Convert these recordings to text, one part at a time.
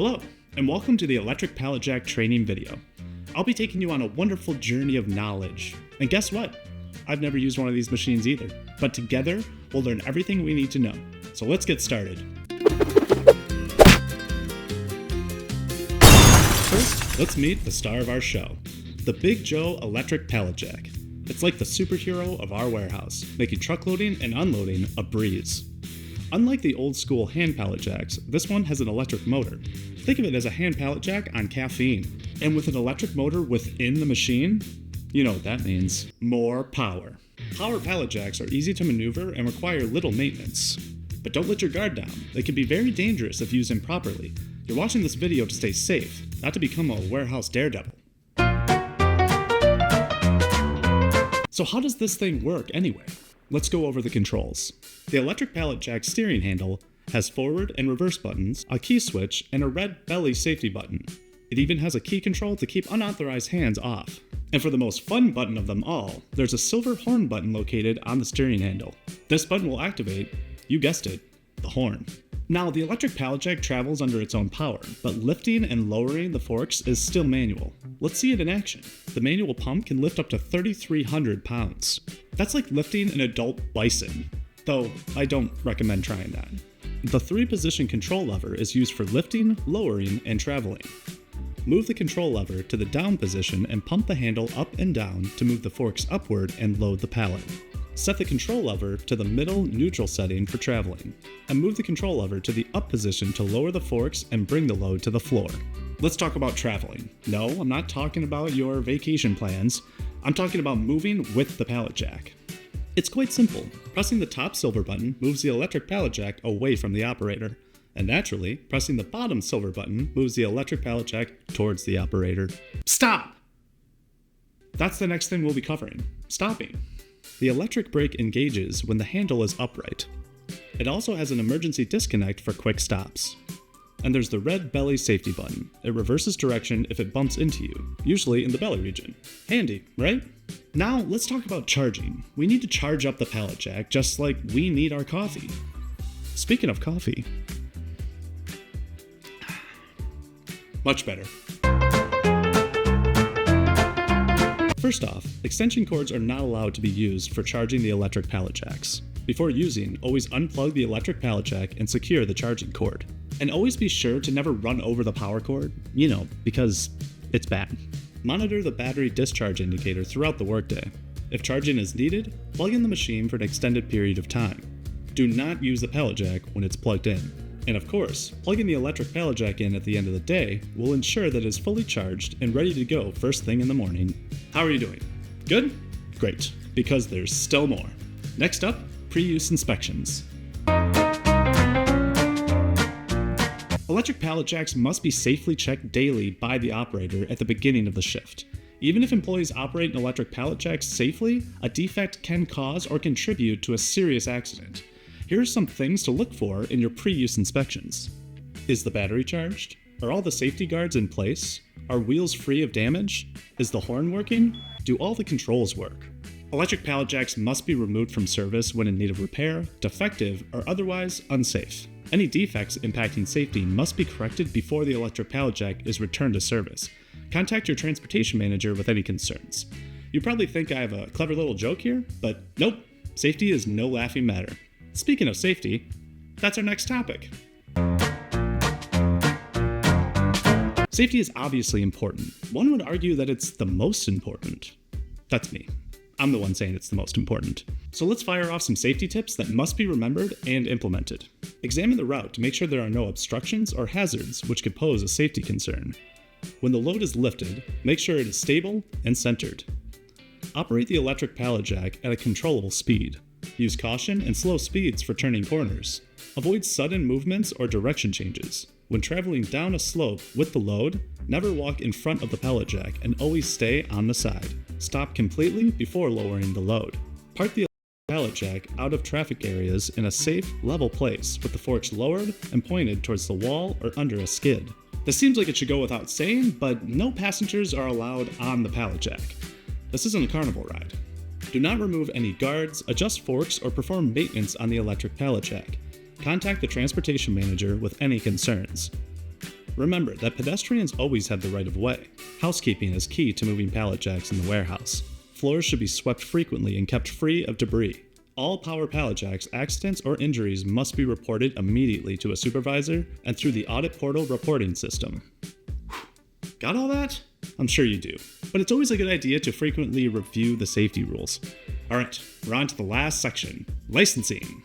Hello, and welcome to the electric pallet jack training video. I'll be taking you on a wonderful journey of knowledge. And guess what? I've never used one of these machines either, but together we'll learn everything we need to know. So let's get started. First, let's meet the star of our show, the Big Joe electric pallet jack. It's like the superhero of our warehouse, making truck loading and unloading a breeze. Unlike the old school hand pallet jacks, this one has an electric motor. Think of it as a hand pallet jack on caffeine. And with an electric motor within the machine, you know what that means. More power. Power pallet jacks are easy to maneuver and require little maintenance. But don't let your guard down. They can be very dangerous if used improperly. You're watching this video to stay safe, not to become a warehouse daredevil. So how does this thing work anyway? Let's go over the controls. The electric pallet jack steering handle has forward and reverse buttons, a key switch, and a red belly safety button. It even has a key control to keep unauthorized hands off. And for the most fun button of them all, there's a silver horn button located on the steering handle. This button will activate, you guessed it, the horn. Now, the electric pallet jack travels under its own power, but lifting and lowering the forks is still manual. Let's see it in action. The manual pump can lift up to 3,300 pounds. That's like lifting an adult bison, though I don't recommend trying that. The 3-position control lever is used for lifting, lowering, and traveling. Move the control lever to the down position and pump the handle up and down to move the forks upward and load the pallet. Set the control lever to the middle neutral setting for traveling, and move the control lever to the up position to lower the forks and bring the load to the floor. Let's talk about traveling. No, I'm not talking about your vacation plans. I'm talking about moving with the pallet jack. It's quite simple. Pressing the top silver button moves the electric pallet jack away from the operator. And naturally, pressing the bottom silver button moves the electric pallet jack towards the operator. Stop! That's the next thing we'll be covering. Stopping. The electric brake engages when the handle is upright. It also has an emergency disconnect for quick stops. And there's the red belly safety button. It reverses direction if it bumps into you, usually in the belly region. Handy, right? Now, let's talk about charging. We need to charge up the pallet jack just like we need our coffee. Speaking of coffee, much better. First off, extension cords are not allowed to be used for charging the electric pallet jacks. Before using, always unplug the electric pallet jack and secure the charging cord. And always be sure to never run over the power cord, because it's bad. Monitor the battery discharge indicator throughout the workday. If charging is needed, plug in the machine for an extended period of time. Do not use the pallet jack when it's plugged in. And of course, plugging the electric pallet jack in at the end of the day will ensure that it is fully charged and ready to go first thing in the morning. How are you doing? Good? Great, because there's still more. Next up, pre-use inspections. Electric pallet jacks must be safely checked daily by the operator at the beginning of the shift. Even if employees operate an electric pallet jack safely, a defect can cause or contribute to a serious accident. Here are some things to look for in your pre-use inspections. Is the battery charged? Are all the safety guards in place? Are wheels free of damage? Is the horn working? Do all the controls work? Electric pallet jacks must be removed from service when in need of repair, defective, or otherwise unsafe. Any defects impacting safety must be corrected before the electric pallet jack is returned to service. Contact your transportation manager with any concerns. You probably think I have a clever little joke here, but nope, safety is no laughing matter. Speaking of safety, that's our next topic. Safety is obviously important. One would argue that it's the most important. That's me. I'm the one saying it's the most important. So let's fire off some safety tips that must be remembered and implemented. Examine the route to make sure there are no obstructions or hazards which could pose a safety concern. When the load is lifted, make sure it is stable and centered. Operate the electric pallet jack at a controllable speed. Use caution and slow speeds for turning corners. Avoid sudden movements or direction changes. When traveling down a slope with the load, never walk in front of the pallet jack and always stay on the side. Stop completely before lowering the load. Park the pallet jack out of traffic areas in a safe, level place with the forks lowered and pointed towards the wall or under a skid. This seems like it should go without saying, but no passengers are allowed on the pallet jack. This isn't a carnival ride. Do not remove any guards, adjust forks, or perform maintenance on the electric pallet jack. Contact the transportation manager with any concerns. Remember that pedestrians always have the right of way. Housekeeping is key to moving pallet jacks in the warehouse. Floors should be swept frequently and kept free of debris. All power pallet jacks, accidents, or injuries must be reported immediately to a supervisor and through the audit portal reporting system. Got all that? I'm sure you do, but it's always a good idea to frequently review the safety rules. Alright, we're on to the last section, licensing.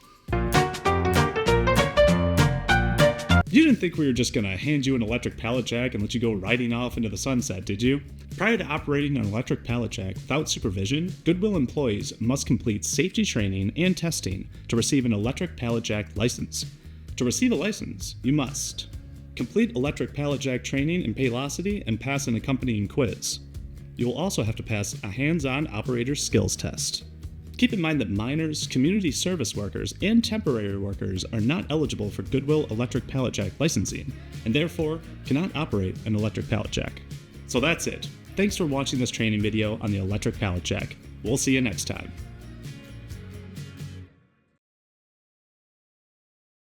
You didn't think we were just gonna hand you an electric pallet jack and let you go riding off into the sunset, did you? Prior to operating an electric pallet jack without supervision, Goodwill employees must complete safety training and testing to receive an electric pallet jack license. To receive a license, you must complete electric pallet jack training in Paylocity and pass an accompanying quiz. You will also have to pass a hands-on operator skills test. Keep in mind that minors, community service workers, and temporary workers are not eligible for Goodwill electric pallet jack licensing, and therefore cannot operate an electric pallet jack. So that's it. Thanks for watching this training video on the electric pallet jack. We'll see you next time.